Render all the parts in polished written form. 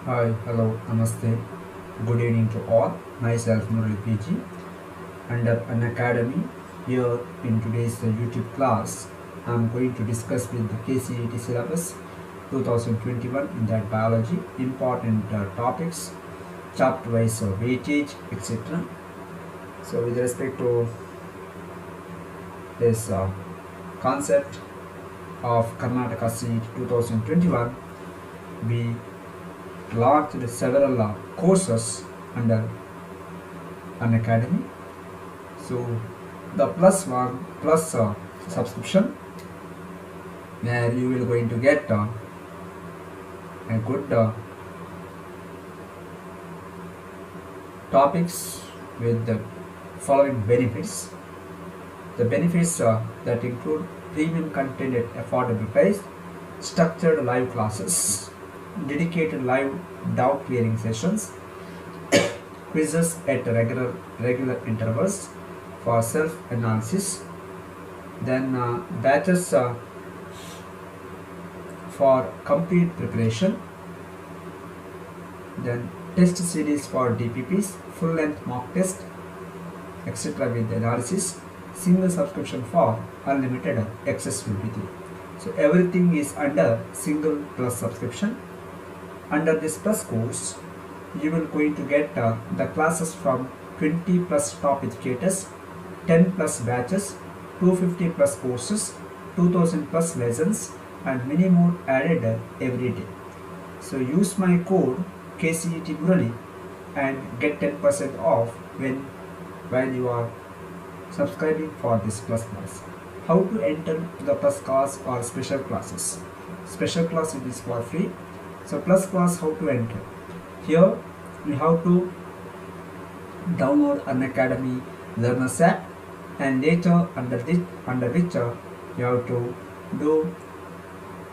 Hi, hello, namaste. Good evening to all. Myself Murali PG under an academy. Here in today's YouTube class, I'm going to discuss with the KCET syllabus 2021 in that biology, important topics, chapter wise weightage, etc. So, with respect to this concept of Karnataka CET 2021, we launched several courses under an academy. So the plus one plus subscription where you will going to get a good topics with the following benefits. The benefits that include premium content at affordable price, structured live classes, dedicated live doubt clearing sessions, quizzes at regular intervals for self-analysis, then batches for complete preparation, then test series for DPPs, full-length mock test, etc. with analysis, single subscription for unlimited accessibility. So everything is under single plus subscription. Under this plus course, you will going to get the classes from 20 plus top educators, 10 plus batches, 250 plus courses, 2000 plus lessons, and many more added every day. So use my code KCET Murali and get 10% off while you are subscribing for this plus class. How to enter the plus class or special classes? Special class it is for free. So plus class how to enter? Here we have to download an Academy Learners app, and later under which you have to do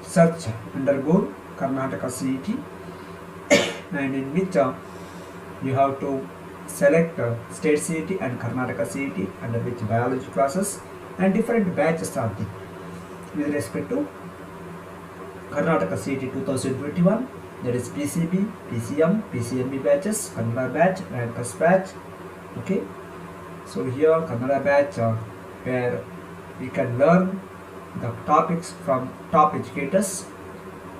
search undergo Karnataka CET, and in which you have to select state CET and Karnataka CET, under which biology classes and different batches are there. With respect to Karnataka CET 2021, that is PCB, PCM, PCMB batches, Kannada batch, Rankers batch. Okay, so here Kannada batch where we can learn the topics from top educators,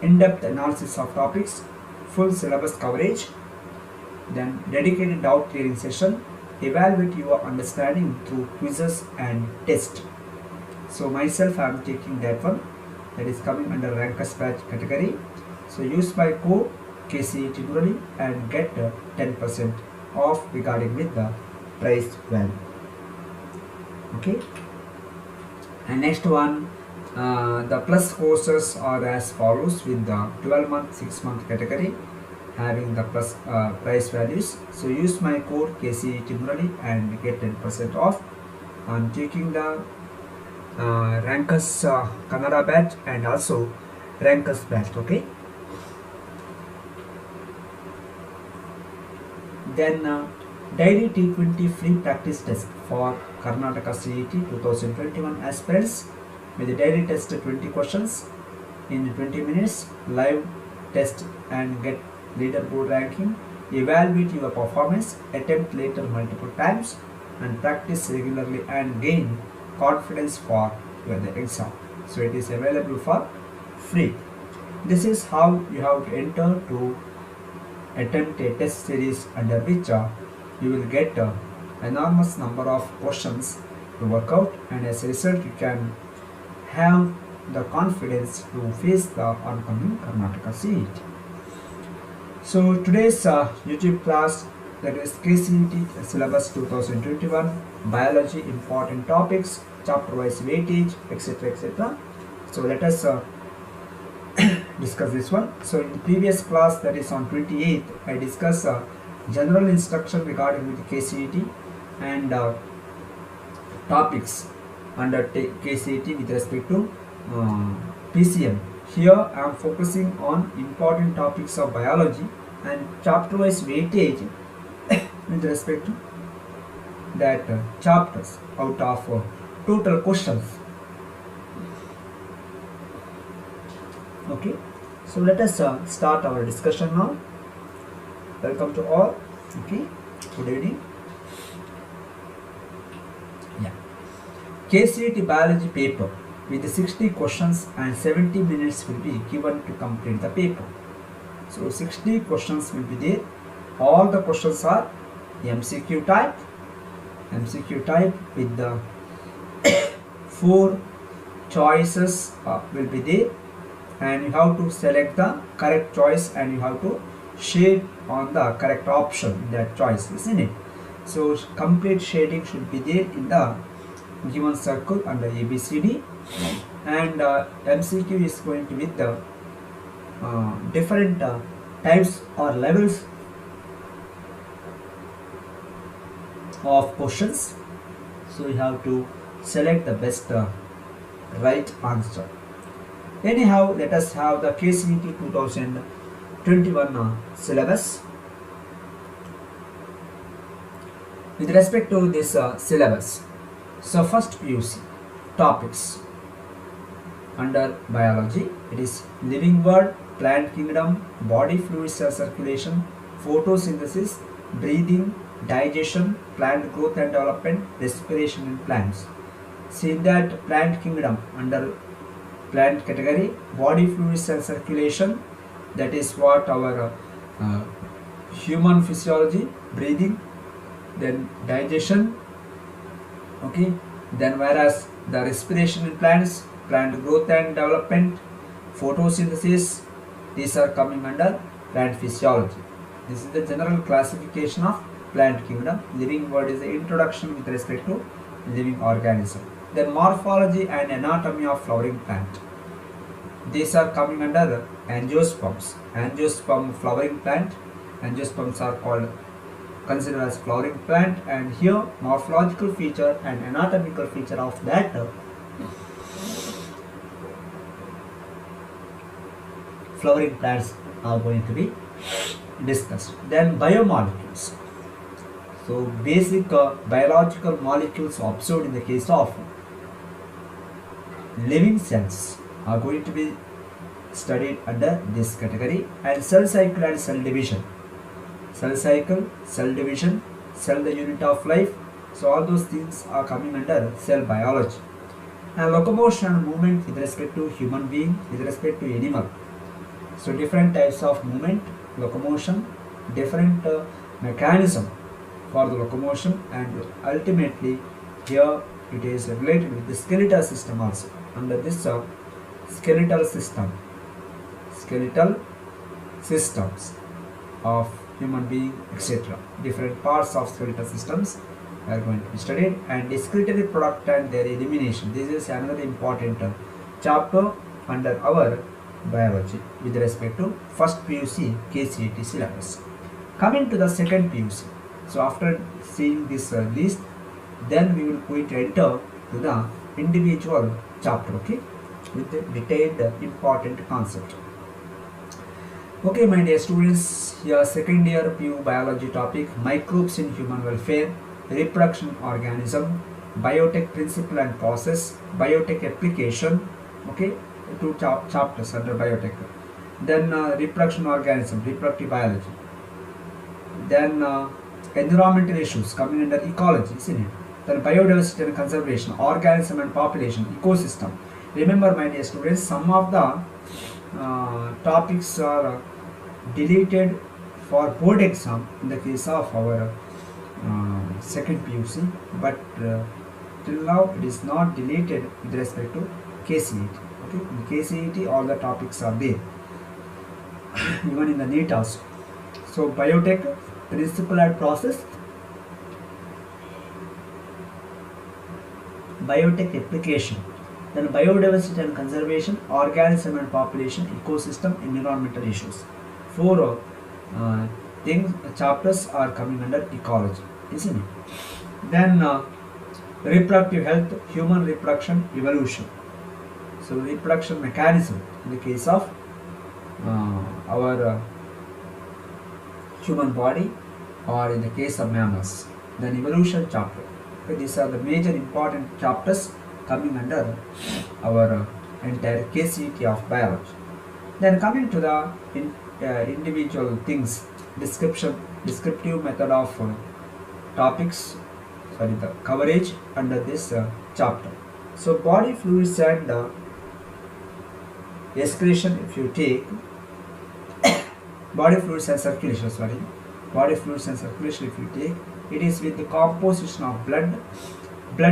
in-depth analysis of topics, full syllabus coverage, then dedicated doubt clearing session, evaluate your understanding through quizzes and tests. So myself I am taking that one, that is coming under Rankers batch category. So use my code KCET Murali and get 10% off regarding with the price value. Okay, and next one, the plus courses are as follows with the 12-month, 6-month category having the plus price values. So use my code KCET Murali and get 10% off. I'm taking the Rankers Kannada batch and also Rankers batch. Okay, then daily T20 free practice test for Karnataka CET 2021 aspirants with the daily test 20 questions in 20 minutes, live test and get leaderboard ranking, evaluate your performance, attempt later multiple times and practice regularly and gain confidence for the exam. So it is available for free. This is how you have to enter to attempt a test series under which you will get enormous number of questions to work out, and as a result you can have the confidence to face the oncoming Karnataka CET. So today's YouTube class, that is KCET syllabus 2021 biology, important topics, chapter wise weightage, etc. So let us discuss this one. So in the previous class, that is on 28th, I discussed general instruction regarding with the KCET and topics under KCET with respect to PCM. Here I am focusing on important topics of biology and chapter wise weightage with respect to that chapters out of total questions. Okay, so let us start our discussion now. Welcome to all. Okay, good evening. Yeah. KCET biology paper with 60 questions and 70 minutes will be given to complete the paper. So 60 questions will be there. All the questions are MCQ type with the 4 choices will be there, and you have to select the correct choice and you have to shade on the correct option in that choice, isn't it? So complete shading should be there in the given circle under ABCD, and MCQ is going to be the different types or levels of questions. So you have to select the best right answer. Anyhow, let us have the KCET 2021 syllabus. With respect to this syllabus, so first PUC topics under biology, it is living world, plant kingdom, body fluid cell circulation, photosynthesis, breathing, digestion, plant growth and development, respiration in plants. See in that plant kingdom under plant category, body fluid cell circulation, that is what our human physiology, breathing, then digestion, okay, then whereas the respiration in plants, plant growth and development, photosynthesis, these are coming under plant physiology. This is the general classification of plant kingdom. Living world is the introduction with respect to living organism. Then morphology and anatomy of flowering plant. These are coming under angiosperms. Angiosperm flowering plant. Angiosperms are called considered as flowering plant, and here morphological feature and anatomical feature of that flowering plants are going to be discussed. Then biomolecules. So basic biological molecules observed in the case of living cells are going to be studied under this category, and cell cycle and cell division. Cell cycle, cell division, cell the unit of life. So all those things are coming under cell biology. And locomotion and movement with respect to human being, with respect to animal. So different types of movement, locomotion, different mechanism for the locomotion, and ultimately here it is related with the skeletal system also. Under this skeletal systems of human being, etc. Different parts of skeletal systems are going to be studied, and excretory product and their elimination. This is another important chapter under our biology with respect to first PUC KCET syllabus. Coming to the second PUC. So after seeing this list, then we will going to enter to the individual chapter, okay, with the detailed important concept. Okay, my dear students, here second year PU biology topic, microbes in human welfare, reproduction organism, biotech principle and process, biotech application, okay, 2 chapters under biotech. Then reproduction organism, reproductive biology. Then environmental issues coming under ecology, isn't it? Then biodiversity and conservation, organism and population, ecosystem. Remember, my dear students, some of the topics are deleted for board exam in the case of our second PUC, but till now it is not deleted with respect to KCET. Okay, in KCET all the topics are there, even in the NEET also. So biotech, principle and process, biotech application, then biodiversity and conservation, organism and population, ecosystem, environmental issues. 4 chapters are coming under ecology, isn't it? Then reproductive health, human reproduction, evolution. So reproduction mechanism in the case of our human body, or in the case of mammals. Then evolution chapter. Okay, these are the major important chapters coming under our entire KCET of biology. Then coming to the individual things, descriptive method of topics, sorry, the coverage under this chapter. So body fluids and excretion, if you take body fluids and circulation, body fluids and circulation, if you take, it is with the composition of blood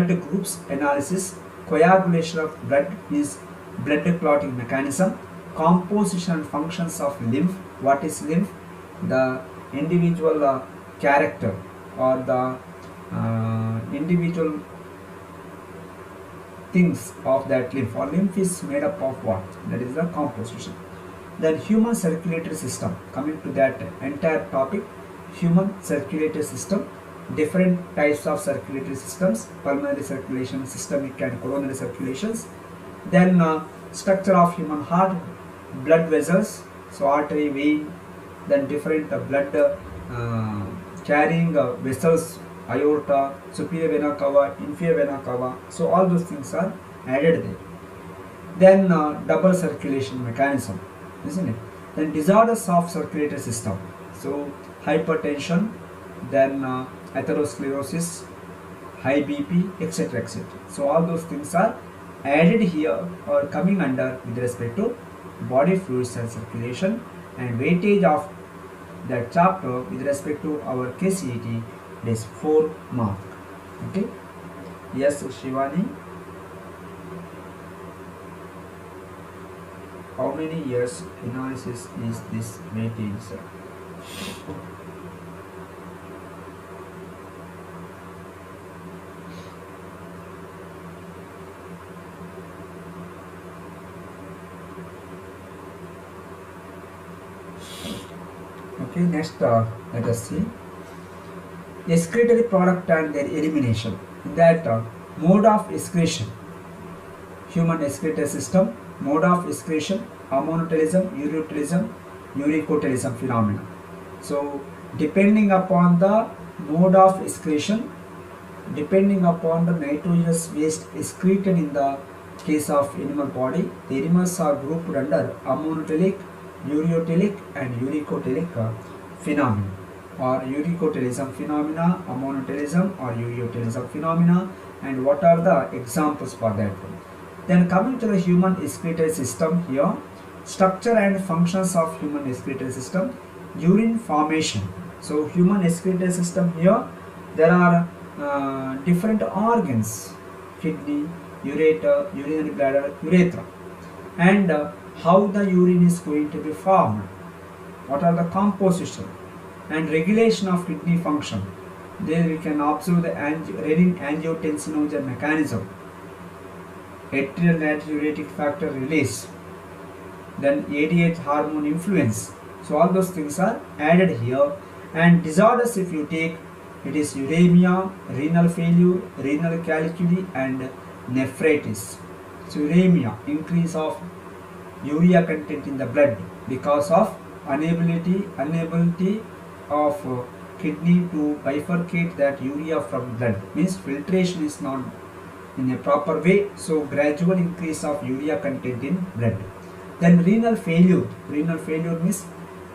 groups analysis, coagulation of blood is blood clotting mechanism, composition and functions of lymph. What is lymph? The individual character or the individual things of that lymph, or lymph is made up of what? That is the composition. Then human circulatory system, coming to that entire topic, human circulatory system, different types of circulatory systems, pulmonary circulation, systemic and coronary circulations. Then structure of human heart, blood vessels, so artery, vein, then different blood carrying vessels, aorta, superior vena cava, inferior vena cava, so all those things are added there. Then double circulation mechanism, isn't it? Then disorders of circulatory system, so hypertension, then atherosclerosis, high BP, etc., etc. So all those things are added here or coming under with respect to body fluids and circulation, and weightage of that chapter with respect to our KCET is 4 mark. Okay. Yes, Shivani. How many years analysis is this weightage, sir? Okay, next let us see excretory product and their elimination. In that mode of excretion, human excretory system, mode of excretion, ammonotelism, uretelism, uricotelism phenomena. So depending upon the mode of excretion, depending upon the nitrogenous waste excreted in the case of animal body, the animals are grouped under ammotelic, ureotelic and uricotelic phenomena, or uricotelism phenomena, ammonotelism or ureotelism phenomena, and what are the examples for that one. Then coming to the human excretory system here, structure and functions of human excretory system, urine formation. So human excretory system here, there are different organs, kidney, ureter, urinary bladder, urethra, and how the urine is going to be formed, what are the composition and regulation of kidney function. There we can observe the renin-angiotensinogen mechanism, atrial natriuretic factor release, then ADH hormone influence. So all those things are added here. And disorders, if you take, it is uremia, renal failure, renal calculi and nephritis. So uremia, increase of urea content in the blood because of inability of kidney to bifurcate that urea from blood, means filtration is not in a proper way, so gradual increase of urea content in blood. Then renal failure means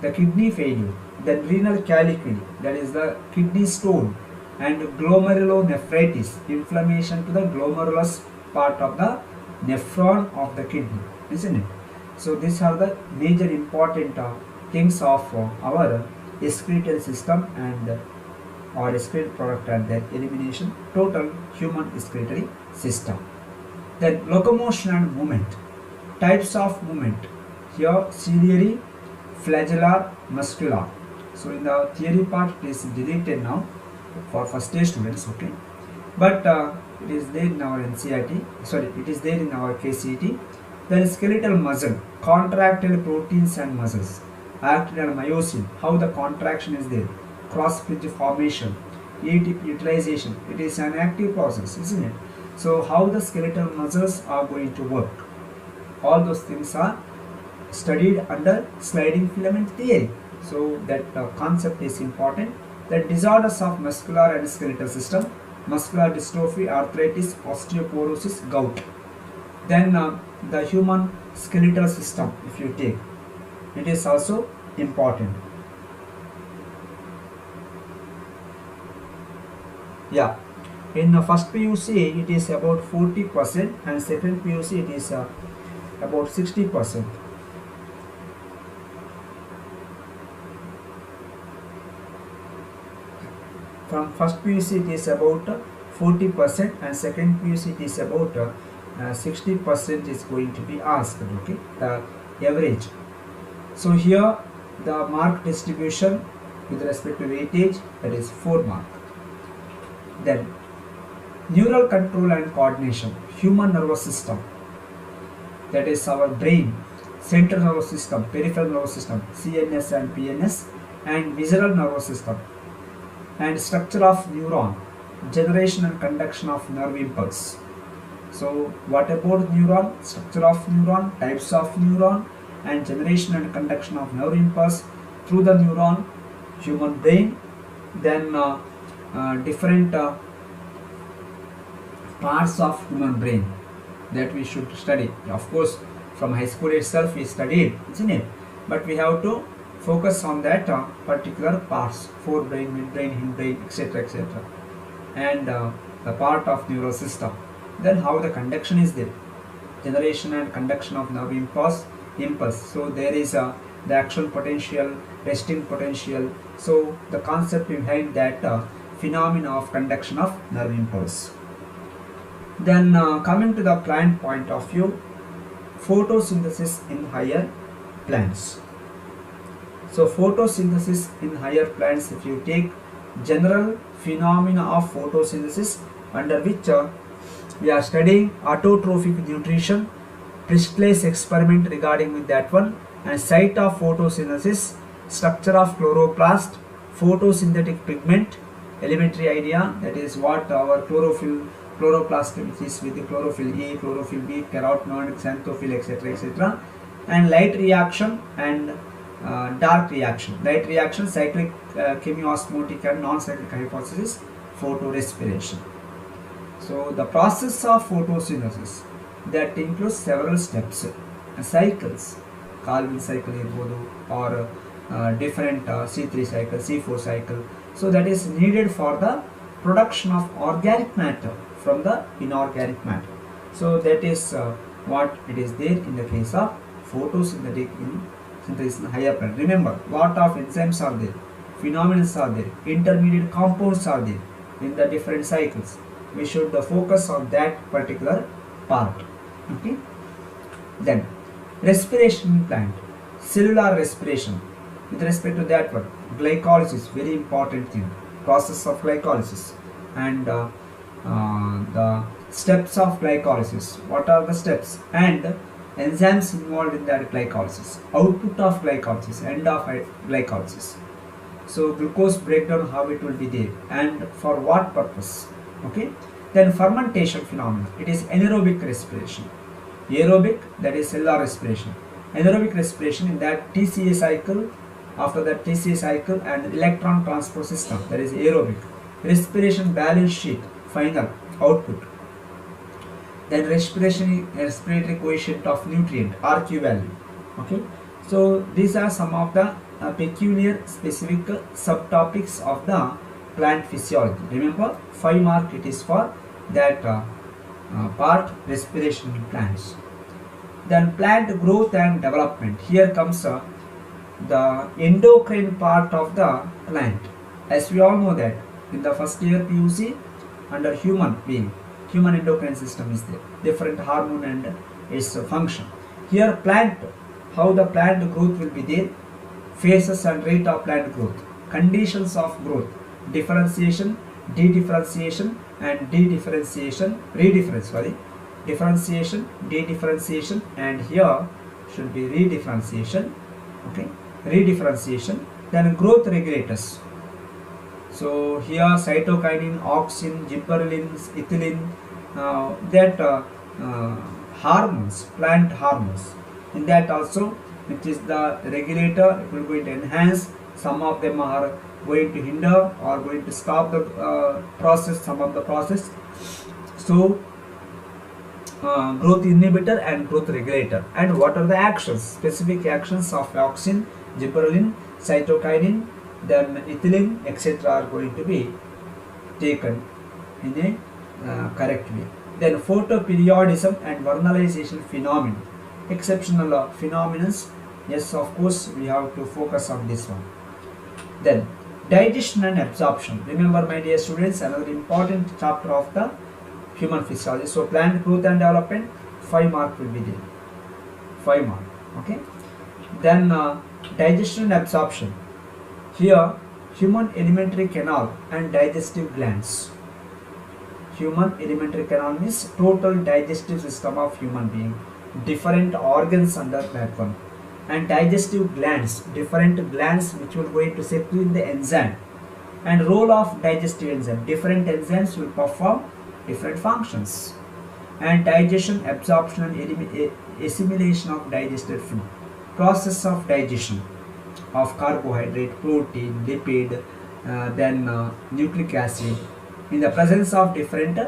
the kidney failure. Then renal calculi, that is the kidney stone, and glomerulonephritis, inflammation to the glomerulus part of the nephron of the kidney, isn't it? So these are the major important things of our excretory system and or excretory product and their elimination, total human excretory system. Then locomotion and movement, types of movement here, ciliary, flagellar, muscular. So in the theory part it is deleted now for first year students, okay, but it is there in our NCERT, sorry, it is there in our KCET. Then skeletal muscle, contractile proteins and muscles, actin and myosin, how the contraction is there, cross bridge formation, ATP utilization, it is an active process, isn't it? So how the skeletal muscles are going to work, all those things are studied under sliding filament theory. So that concept is important. The disorders of muscular and skeletal system, muscular dystrophy, arthritis, osteoporosis, gout. Then the human skeletal system, if you take, it is also important. Yeah, in first PUC it is about 40% and second PUC it is about 60%. From first PUC it is about 40% and second PUC it is about 60% is going to be asked, okay, the average. So here the mark distribution with respect to weightage, that is 4 mark. Then neural control and coordination, human nervous system, that is our brain, central nervous system, peripheral nervous system, CNS and PNS, and visceral nervous system, and structure of neuron, generation and conduction of nerve impulse. So what about neuron, structure of neuron, types of neuron, and generation and conduction of nerve impulse through the neuron, human brain, then different parts of human brain that we should study. Of course, from high school itself we studied, isn't it? But we have to focus on that particular parts, forebrain, midbrain, hindbrain, etc., etc., and the part of neural system. Then how the conduction is there, generation and conduction of nerve impulse. So there is the action potential, resting potential. So the concept behind that phenomena of conduction of nerve impulse. Then coming to the plant point of view, photosynthesis in higher plants. So photosynthesis in higher plants, if you take general phenomena of photosynthesis, under which we are studying autotrophic nutrition, Priestley's experiment regarding with that one, and site of photosynthesis, structure of chloroplast, photosynthetic pigment, elementary idea, that is what our chloroplast, which is with the chlorophyll A, chlorophyll B, carotenoid, xanthophyll, etc., etc., and light reaction and dark reaction. Light reaction, cyclic chemiosmotic and non-cyclic hypothesis, photorespiration. So the process of photosynthesis, that includes several steps, cycles, Calvin cycle or different C3 cycle, C4 cycle. So that is needed for the production of organic matter from the inorganic matter. So that is what it is there in the case of photosynthetic synthesis in higher plant. Remember, lot of enzymes are there, phenomena are there, intermediate compounds are there in the different cycles. We should focus on that particular part. Okay. Then respiration in plant, cellular respiration. With respect to that one, glycolysis, very important thing, process of glycolysis, and the steps of glycolysis. What are the steps and enzymes involved in that glycolysis, output of glycolysis, end of glycolysis. So glucose breakdown, how it will be there and for what purpose. Okay. Then fermentation phenomena, it is anaerobic respiration. Aerobic, that is cellular respiration. Anaerobic respiration, in that TCA cycle, after that TCA cycle and electron transport system, that is aerobic. Respiration balance sheet, final output. Then respiratory coefficient of nutrient, RQ value. Okay. So these are some of the peculiar specific subtopics of the plant physiology. Remember, 5 mark it is for that part, respiration in plants. Then plant growth and development. Here comes the endocrine part of the plant. As we all know that in the first year PUC, under human being, human endocrine system is there, different hormone and its function. Here plant, how the plant growth will be there, phases and rate of plant growth, conditions of growth, differentiation, dedifferentiation and dedifferentiation, differentiation, dedifferentiation, and here should be redifferentiation. Okay, redifferentiation. Then growth regulators. So here cytokinin, auxin, gibberellin, ethylene, that hormones, plant hormones. In that also, which is the regulator, it will going to enhance. Some of them are going to hinder or going to stop the process, some of the process. So growth inhibitor and growth regulator. And what are the actions, specific actions of auxin, gibberellin, cytokinin, then ethylene, etc. are going to be taken in a correct way. Then photoperiodism and vernalization phenomenon, exceptional phenomena. Yes, of course, we have to focus on this one. Then digestion and absorption. Remember, my dear students, another important chapter of the human physiology. So plant growth and development, 5 mark will be there. 5 mark. Okay. Then digestion and absorption. Here, human alimentary canal and digestive glands. Human alimentary canal means total digestive system of human being. Different organs under that one. And digestive glands, different glands which will going to secrete the enzyme. And role of digestive enzyme, different enzymes will perform different functions. And digestion, absorption and assimilation of digested food. Process of digestion of carbohydrate, protein, lipid, then nucleic acid in the presence of different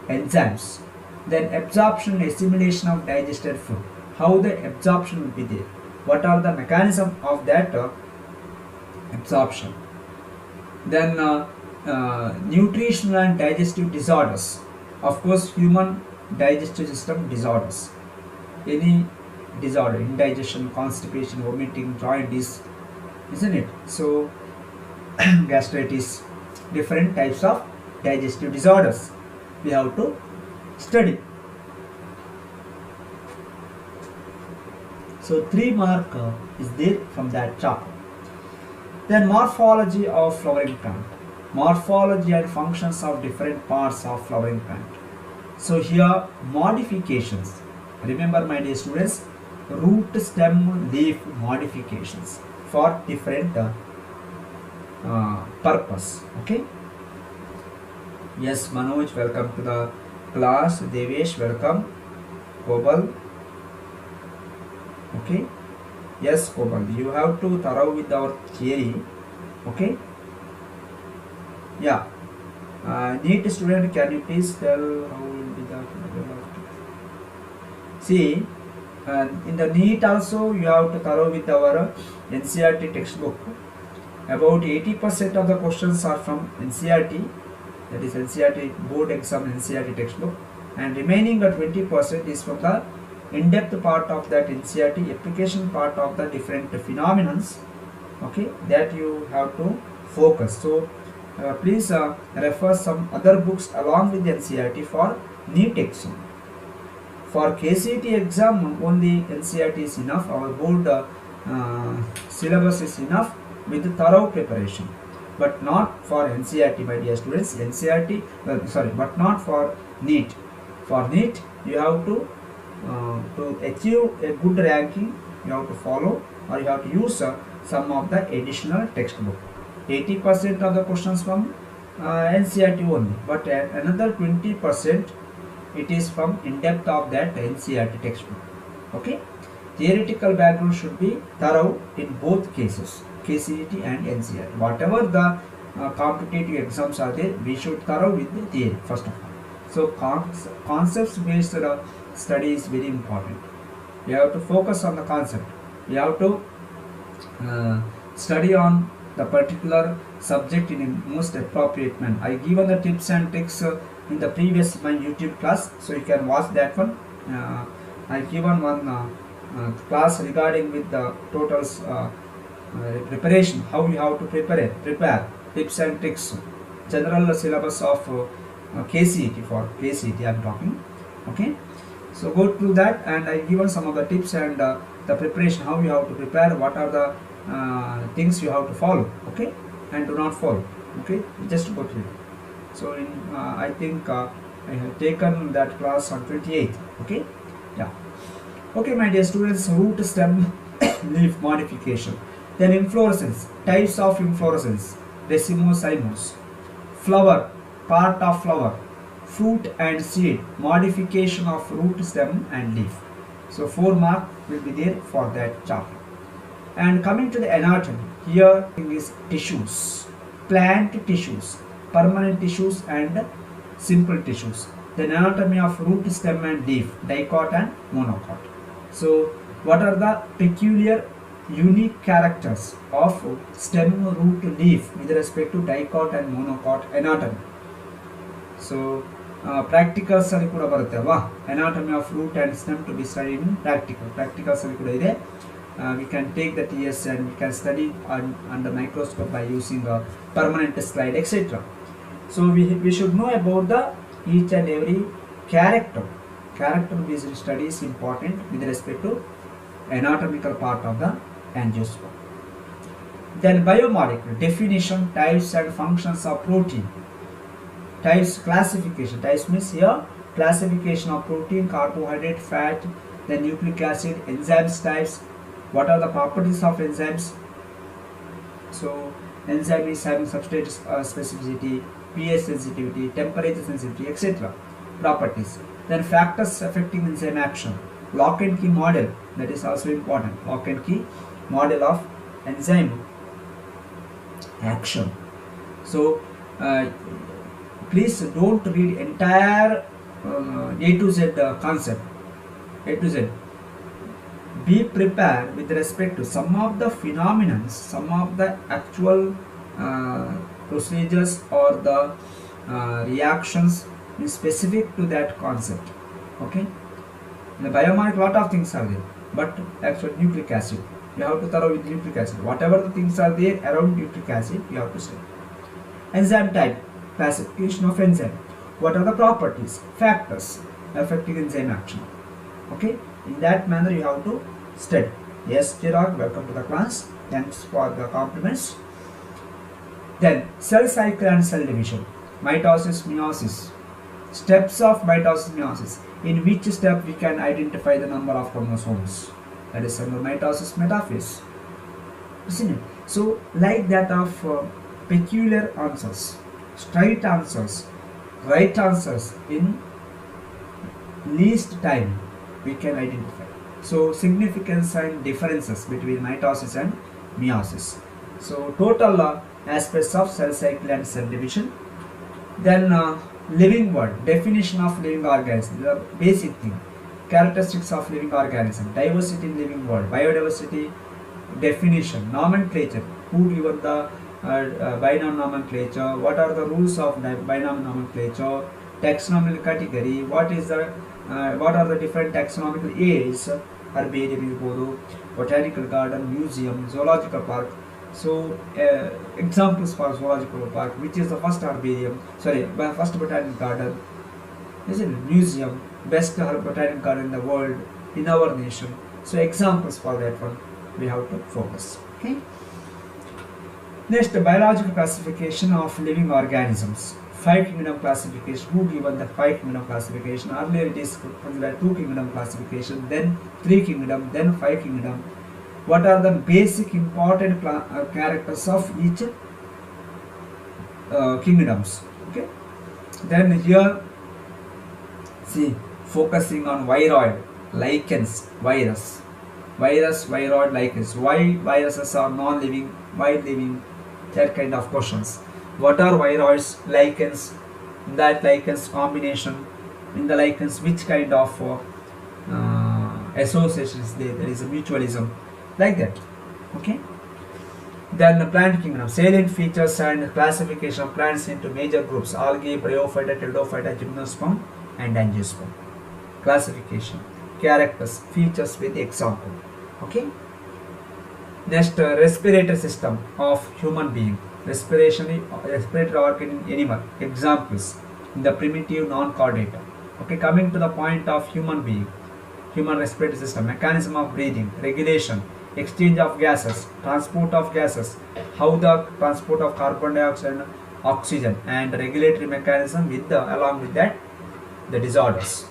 enzymes. Then absorption and assimilation of digested food. How the absorption will be there? What are the mechanism of that absorption? Then nutritional and digestive disorders. Of course, human digestive system disorders. Any disorder, indigestion, constipation, vomiting, jaundice, isn't it? So gastritis, different types of digestive disorders we have to study. So 3 mark is there from that chapter. Then morphology of flowering plant. Morphology and functions of different parts of flowering plant. So here modifications. Remember, my dear students, root, stem, leaf modifications for different purpose. Okay. Yes, Manoj, welcome to the class. Devesh, welcome. Kobal. Okay. Yes, Kobal, you have to thorough with our theory. Okay. Yeah. NEET student, can you please tell how will be the see? In the NEET also you have to thorough with our NCERT textbook. About 80% of the questions are from NCERT, that is NCERT board exam NCERT textbook, and remaining 20% is from the in-depth part of that NCERT application part of the different phenomenons. Okay, that you have to focus. So please refer some other books along with the NCERT for NEET exam. For KCET exam only NCERT is enough. Our board syllabus is enough with thorough preparation, but not for NCERT, my dear students. NCERT, but not for NEET. For NEET, you have to achieve a good ranking, you have to follow or you have to use some of the additional textbook. 80% of the questions from NCERT only, but another 20% it is from in-depth of that NCERT textbook. Okay, theoretical background should be thorough in both cases, KCET and NCERT. Whatever the competitive exams are there, we should thorough with the theory first of all. So concepts based study is very important. You have to focus on the concept. You have to study on the particular subject in a most appropriate manner. I given the tips and tricks in the previous my YouTube class, so you can watch that one. I given one class regarding with the total preparation, how you have to prepare tips and tricks, general syllabus of KCET. For KCET I am talking. Okay, so go through that, and I given some of the tips and the preparation, how you have to prepare, what are the things you have to follow, okay, and do not follow. Okay, just go through it. So in I think I have taken that class on 28th. Okay, yeah. Okay, my dear students, root, stem, leaf modification. Then inflorescence, types of inflorescence, racemose, cymose. Flower, part of flower. Fruit and seed, modification of root, stem and leaf. So 4 mark will be there for that chapter. And coming to the anatomy, here is tissues, plant tissues, permanent tissues and simple tissues. The anatomy of root, stem and leaf, dicot and monocot. So what are the peculiar unique characters of stem, root, leaf with respect to dicot and monocot anatomy. So practicals ali kuda barutte alva, anatomy of root and stem to be studied in practicals ali kuda ide. We can take the TS and we can study under microscope by using a permanent slide, etc. So we should know about the each and every character based study is important with respect to anatomical part of the angiosperm. Then biomolecular definition, types and functions of protein. Types, classification. Types means here classification of protein, carbohydrate, fat, then nucleic acid, enzymes types. What are the properties of enzymes? So enzyme is having substrate specificity, pH sensitivity, temperature sensitivity, etc. properties. Then factors affecting enzyme action. Lock and key model, that is also important. Lock and key model of enzyme action. So please don't read entire A to Z concept. A to Z. Be prepared with respect to some of the phenomena, some of the actual procedures or the reactions is specific to that concept. Okay. In the biomolecule, lot of things are there, but actually nucleic acid, you have to thorough with nucleic acid. Whatever the things are there around nucleic acid, you have to study. Enzyme type, classification of enzyme. What are the properties, factors affecting enzyme action? Okay, in that manner you have to study. Yes, Chirag, welcome to the class. Thanks for the compliments. Then cell cycle and cell division, mitosis, meiosis. Steps of mitosis, meiosis. In which step we can identify the number of chromosomes? That is under mitosis, metaphase. Isn't it? So, like that of peculiar answers, straight answers, right answers in least time we can identify. So, significance and differences between mitosis and meiosis. So, total aspects of cell cycle and cell division. Then living world, definition of living organism, the basic thing. Characteristics of living organism, diversity in living world, biodiversity, definition, nomenclature, who given the binomial nomenclature, what are the rules of binomial nomenclature, taxonomical category, what are the different taxonomical aids, herbarium, botanical garden, museum, zoological park. So examples for zoological park, which is the first herbarium, first botanical garden, isn't it? Museum, best botanical garden in the world, in our nation. So examples for that one we have to focus. Okay. Next, biological classification of living organisms. 5 kingdom classification. Who given the 5 kingdom classification? Earlier it is considered 2 kingdom classification, then 3 kingdom, then 5 kingdom. What are the basic important characters of each kingdoms? Okay. Then here, see, focusing on viroid, lichens, virus, viroid, lichens. Why viruses are non-living, why living? That kind of questions. What are viroids, lichens? In that lichens combination, in the lichens, which kind of association is there? There is a mutualism, like that. Okay. Then the plant kingdom, salient features and classification of plants into major groups: algae, bryophyta, pteridophyta, gymnosperm, and angiosperm. Classification, characters, features with example. Okay. Next, respiratory system of human being, respiratory organ in animal. Examples in the primitive non-chordata. Okay, coming to the point of human being, human respiratory system, mechanism of breathing, regulation, exchange of gases, transport of gases, how the transport of carbon dioxide and oxygen, and regulatory mechanism with along with that the disorders.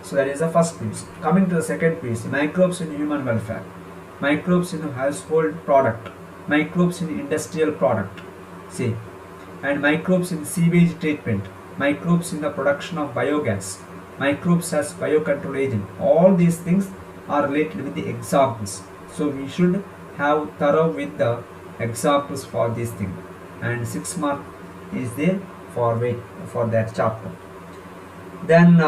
So that is the first piece. Coming to the second piece, microbes in human welfare, microbes in household product, microbes in industrial product, see, and microbes in sewage treatment, microbes in the production of biogas, microbes as biocontrol agent. All these things are related with the examples. So we should have thorough with the examples for this thing, and 6 mark is there for that chapter. Then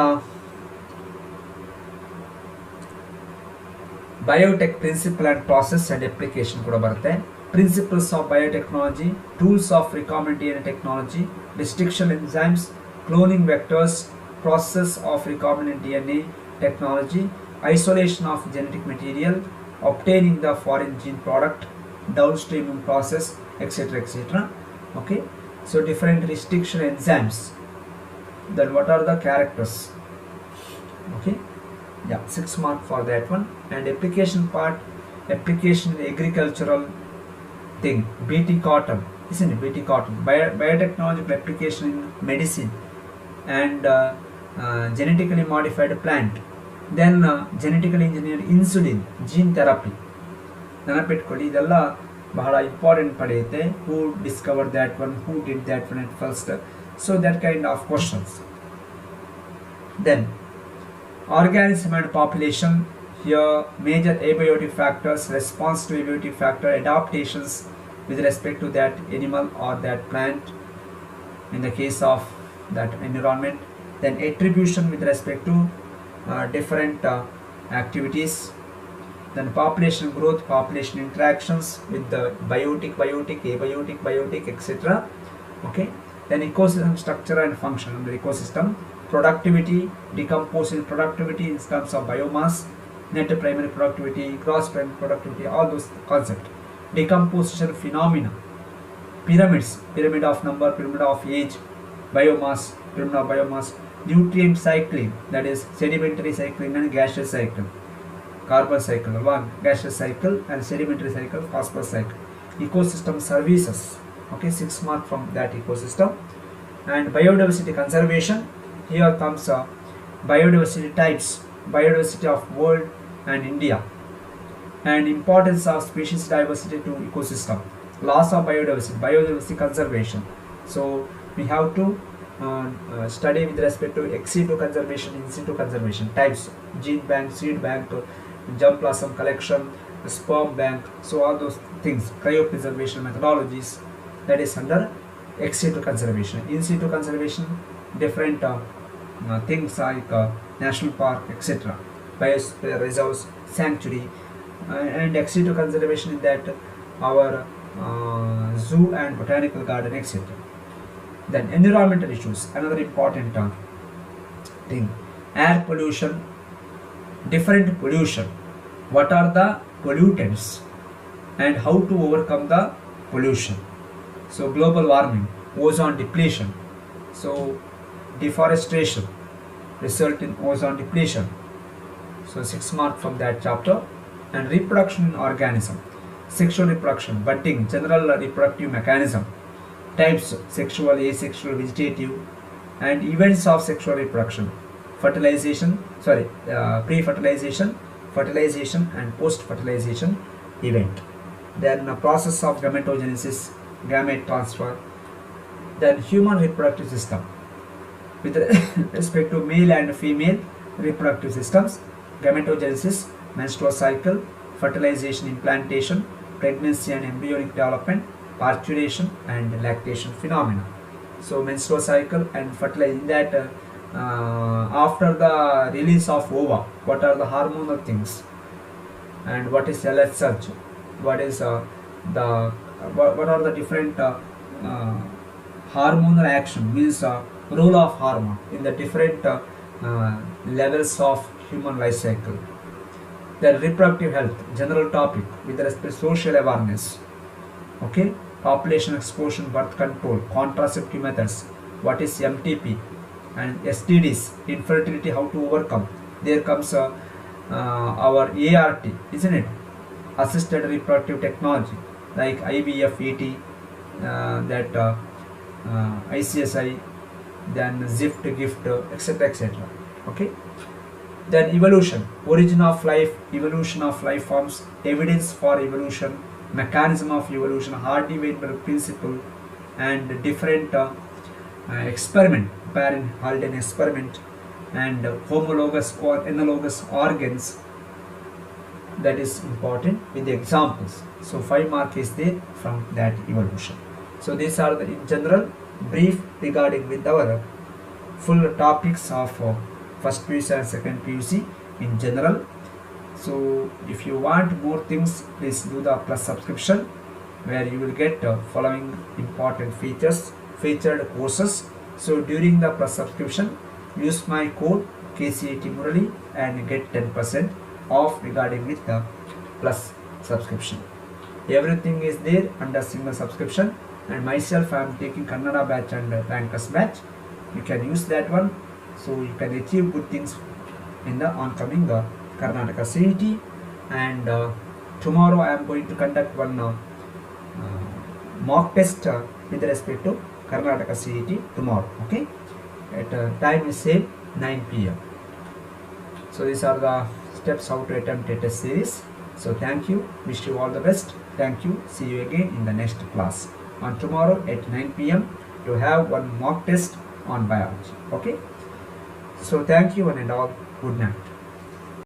biotech principle and process and application ಕೂಡ ಬರುತ್ತೆ. Principles of biotechnology, tools of recombinant DNA technology, restriction enzymes, cloning vectors, process of recombinant DNA technology, isolation of genetic material, obtaining the foreign gene product, downstreaming process, etc. etc. Okay, so different restriction enzymes. Then what are the characters? Okay, yeah, 6 mark for that one. And application part, application in agricultural thing, BT cotton, isn't it? BT cotton, biotechnological application in medicine and genetically modified plant. Then genetically engineered insulin, gene therapy. ನೆನಪಿಟ್ಕೊಳ್ಳಿ, ಇದೆಲ್ಲ ಬಹಳ important ಪಡೆಯುತ್ತೆ. Who discover that one, who did that one at first, so that kind of questions. Then organism and population. Here major abiotic factors, response to abiotic factor, adaptations with respect to that animal or that plant in the case of that environment. Then attribution with respect to different activities. Then population growth, population interactions with the biotic, abiotic, etc. Okay. Then ecosystem structure and function of the ecosystem. Productivity, decomposing productivity in terms of biomass, net primary productivity, gross primary productivity, all those concepts. Decomposition phenomena, pyramids, pyramid of number, pyramid of age, biomass, pyramid of biomass, nutrient cycling, that is sedimentary cycling and gaseous cycle, carbon cycle, one gaseous cycle, and sedimentary cycle, phosphorus cycle. Ecosystem services, okay, 6 mark from that ecosystem. And biodiversity conservation. Here comes biodiversity types, biodiversity of world and India, and importance of species diversity to ecosystem, loss of biodiversity, biodiversity conservation. So we have to study with respect to ex situ conservation, in situ conservation types, gene bank, seed bank, germplasm collection, sperm bank, so all those things, cryopreservation methodologies, that is under ex situ conservation. In situ conservation, different things like national park, etc., biosphere reserves, sanctuary, and ex situ conservation in that our zoo and botanical garden, etc. Then environmental issues, another important thing, air pollution, different pollution, what are the pollutants and how to overcome the pollution. So global warming, ozone depletion, so deforestation result in ozone depletion, so 6 mark from that chapter. And reproduction in organism, sexual reproduction, budding, general reproductive mechanism, types, sexual, asexual, vegetative, and events of sexual reproduction, fertilization, pre-fertilization, fertilization, and post-fertilization event. Then process of gametogenesis, gamete transfer. Then human reproductive system with respect to male and female reproductive systems, gametogenesis, menstrual cycle, fertilization, implantation, pregnancy and embryonic development, parturition and lactation phenomena. So menstrual cycle and fertilization, that after the release of ova, what are the hormonal things, and what is LH, what is what are the different hormonal action, means role of hormone in the different levels of human life cycle. Then reproductive health, general topic with respect to social awareness, okay, population explosion, birth control, contraceptive methods, what is MTP, and STDs, infertility, how to overcome. There comes our ART, isn't it, assisted reproductive technology, like IVF, ET, that ICSI, then ZIFT, GIFT, etc., etc. Okay. Then evolution, origin of life, evolution of life forms, evidence for evolution, mechanism of evolution, Hardy-Weinberg principle, and different experiment, parent Halden experiment, and homologous or analogous organs, that is important with the examples. So 5 mark is there from that evolution. So these are the in general brief regarding with our full topics of first PUC and second PUC in general. So if you want more things, please do the plus subscription, where you will get following important featured courses. So during the plus subscription, use my code KCAT Murali and get 10% off regarding with the plus subscription. Everything is there under single subscription, and myself I am taking Kannada batch and Bankers batch. You can use that one, so you can achieve good things in the oncoming Karnataka CET. And tomorrow I am going to conduct one mock test with respect to Karnataka CET tomorrow. Okay, at time is same 9 p.m. So these are the steps how to attempt a test series. So thank you, wish you all the best. Thank you, see you again in the next class. On tomorrow at 9 p.m. you have one mock test on biology. Okay, so thank you, one and all, good night.